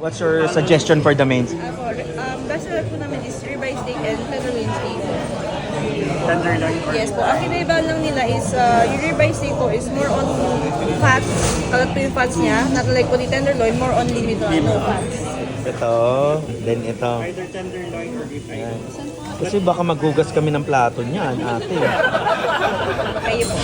What's your suggestion for the mains? Best seller po namin is ribeye steak and tenderloin steak. Tenderloin or Yes po. Ang kinaibahan lang nila is yung ribeye steak po is more on fats. Kalat po yung fats niya. Not like po the tenderloin, more on limit on no fats. Ito, then ito. either tenderloin or ribeye. Kasi baka magugas kami ng plato niyan, ate. Kayo po.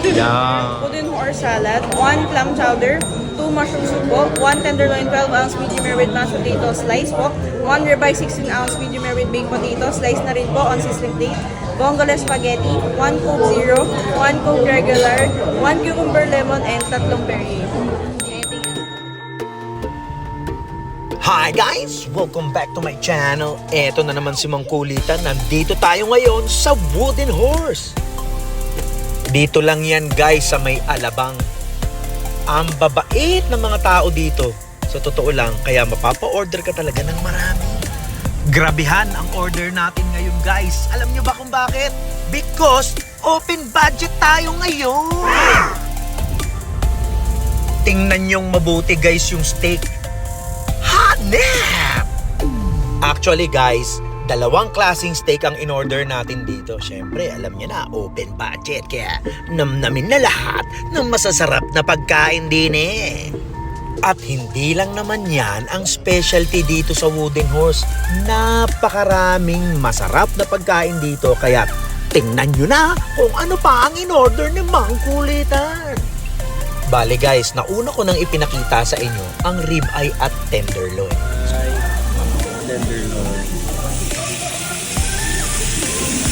Yeah. Pudin or salad, 1 clam chowder, 2 mushroom soup po, 1 tenderloin 12-ounce medium rare with mashed potato slice po, 1 ribeye 16-ounce medium rare with baked potato slice na rin po on sizzling plate, vongole spaghetti, 1 Coke Zero, 1 Coke regular, 1 cucumber lemon, and 3 Perrier. Hi guys! Welcome back to my channel. Eto na naman si Mang Kulitan. Nandito tayo ngayon sa Wooden Horse. Dito lang yan guys sa may Alabang. Ang babait ng mga tao dito. Sa totoo lang, kaya mapapa-order ka talaga ng marami. Grabihan ang order natin ngayon guys. Alam nyo ba kung bakit? Because open budget tayo ngayon. Tingnan nyong mabuti guys yung steak. Hanep! Actually guys, dalawang klaseng steak ang in-order natin dito. Siyempre, alam niyo na, open budget. Kaya namnamin na lahat ng masasarap na pagkain din eh. At hindi lang naman yan ang specialty dito sa Wooden Horse. Napakaraming masarap na pagkain dito. Kaya tingnan nyo na kung ano pa ang in-order ni Mang Kulitan. Bale guys, nauna ko nang ipinakita sa inyo ang ribeye at tenderloin. Tenderloin.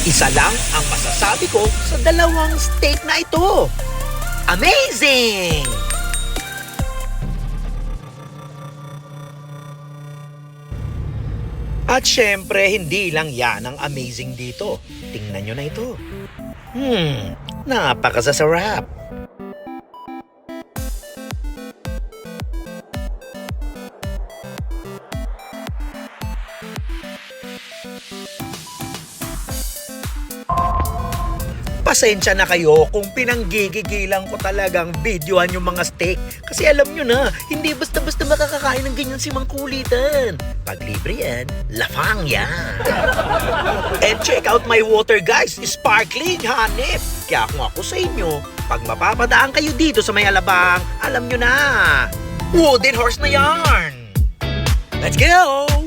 Isa lang ang masasabi ko sa dalawang steak na ito. Amazing! At syempre, hindi lang yan ang amazing dito. Tingnan nyo na ito. Napakasasarap. Pasensya na kayo kung pinanggigigilan ko talagang videohan yung mga steak. Kasi alam nyo na, hindi basta-basta makakakain ng ganyan si Mang Kulitan. Pag libre yan, lafang yan. And check out my water guys, sparkling hanep. Kaya kung ako sa inyo, pag mapapadaan kayo dito sa may Alabang, alam nyo na, Wooden Horse na yarn. Let's go!